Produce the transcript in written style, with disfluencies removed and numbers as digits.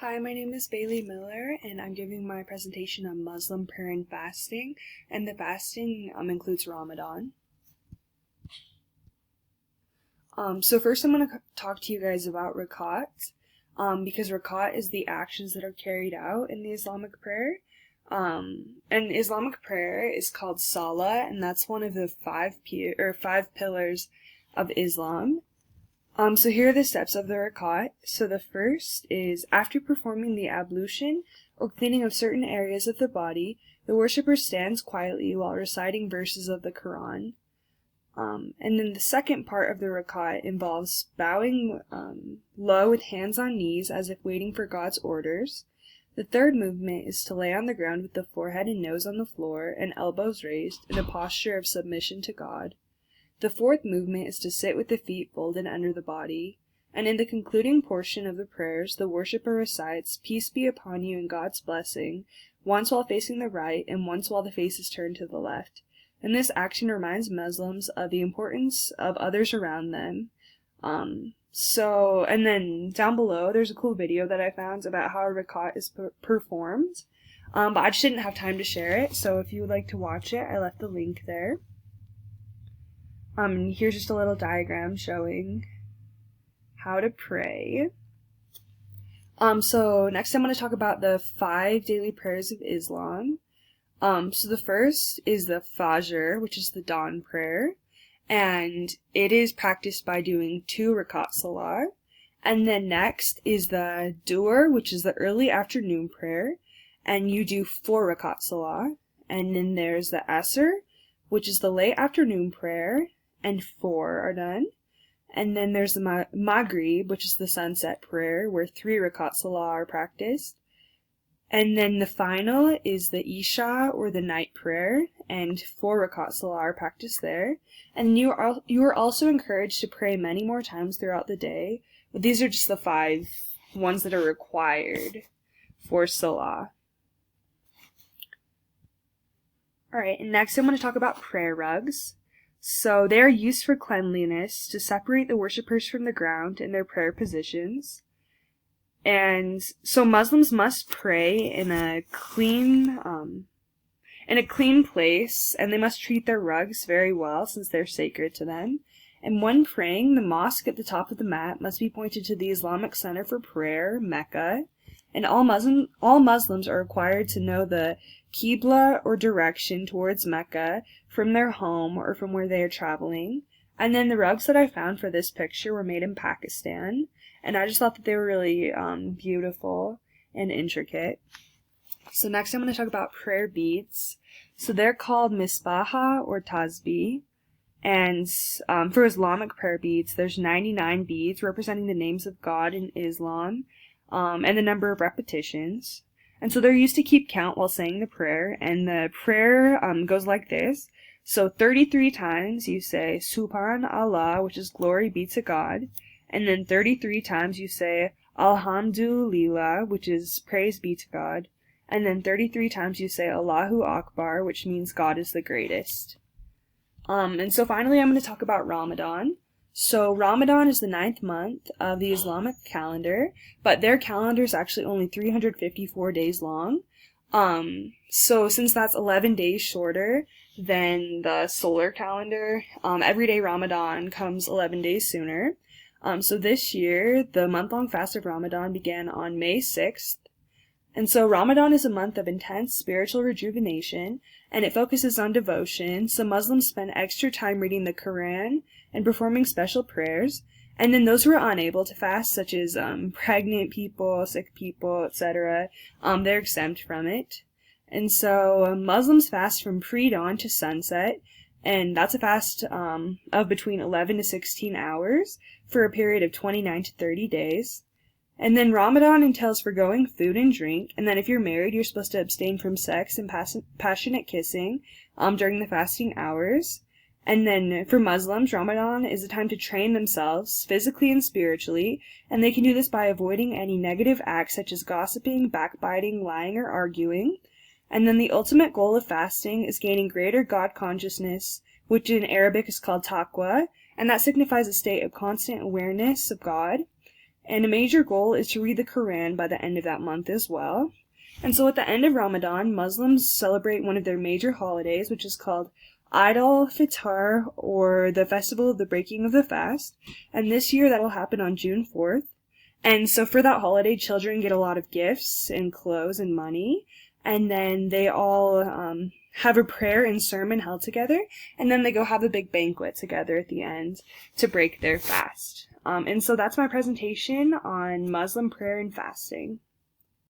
Hi, my name is Bailey Miller, and I'm giving my presentation on Muslim prayer and fasting, and the fasting includes Ramadan. So first I'm going to talk to you guys about rakat, because rakat is the actions that are carried out in the Islamic prayer. And Islamic prayer is called Salah, and that's one of the five pillars of Islam. So here are the steps of the rakat. So the first is, after performing the ablution or cleaning of certain areas of the body, the worshipper stands quietly while reciting verses of the Quran. And then the second part of the rakat involves bowing low with hands on knees as if waiting for God's orders. The third movement is to lay on the ground with the forehead and nose on the floor and elbows raised in a posture of submission to God. The fourth movement is to sit with the feet folded under the body, and in the concluding portion of the prayers, the worshipper recites, "Peace be upon you and God's blessing," once while facing the right and once while the face is turned to the left. And this action reminds Muslims of the importance of others around them. And then down below, there's a cool video that I found about how a rakat is performed, but I just didn't have time to share it, so if you would like to watch it, I left the link there. Here's just a little diagram showing how to pray. So next I'm going to talk about the 5 daily prayers of Islam. So the first is the Fajr, which is the dawn prayer, and it is practiced by doing 2 rakat salah. And then next is the Duhr, which is the early afternoon prayer, and you do 4 rakat salah. And then there's the Asr, which is the late afternoon prayer, and 4 are done. And then there's the Maghrib, which is the sunset prayer, where 3 rakat salah are practiced. And then the final is the Isha, or the night prayer, and 4 rakat salah are practiced there. And you are also encouraged to pray many more times throughout the day, but these are just the 5 ones that are required for salah. Alright, and next I'm going to talk about prayer rugs. So they are used for cleanliness, to separate the worshippers from the ground in their prayer positions. And so Muslims must pray in a clean place, and they must treat their rugs very well since they're sacred to them. And when praying, the mosque at the top of the mat must be pointed to the Islamic Center for Prayer, Mecca. And all Muslims are required to know the Qibla, or direction towards Mecca, from their home or from where they are traveling. And then the rugs that I found for this picture were made in Pakistan, and I just thought that they were really beautiful and intricate. So next I'm going to talk about prayer beads. So they're called misbaha or tasbih, and for Islamic prayer beads, there's 99 beads representing the names of God in Islam, and the number of repetitions. And so they're used to keep count while saying the prayer, and the prayer goes like this. So 33 times you say Subhan Allah, which is glory be to God, and then 33 times you say Alhamdulillah, which is praise be to God, and then 33 times you say Allahu Akbar, which means God is the greatest. And so finally I'm going to talk about Ramadan. So Ramadan is the 9th month of the Islamic calendar, but their calendar is actually only 354 days long. So since that's 11 days shorter than the solar calendar, every day Ramadan comes 11 days sooner. So this year, the month-long fast of Ramadan began on May 6th. And so Ramadan is a month of intense spiritual rejuvenation, and it focuses on devotion, so Muslims spend extra time reading the Quran and performing special prayers. And then those who are unable to fast, such as pregnant people, sick people, etc., they're exempt from it. And so Muslims fast from pre-dawn to sunset, and that's a fast of between 11 to 16 hours for a period of 29 to 30 days. And then Ramadan entails forgoing food and drink, and then if you're married, you're supposed to abstain from sex and passionate kissing during the fasting hours. And then for Muslims, Ramadan is a time to train themselves physically and spiritually, and they can do this by avoiding any negative acts such as gossiping, backbiting, lying, or arguing. And then the ultimate goal of fasting is gaining greater God consciousness, which in Arabic is called taqwa, and that signifies a state of constant awareness of God. And a major goal is to read the Quran by the end of that month as well. And so at the end of Ramadan, Muslims celebrate one of their major holidays, which is called Eid al-Fitr, or the Festival of the Breaking of the Fast. And this year that'll happen on June 4th. And so for that holiday, children get a lot of gifts and clothes and money. And then they all have a prayer and sermon held together. And then they go have a big banquet together at the end to break their fast. And so that's my presentation on Muslim prayer and fasting.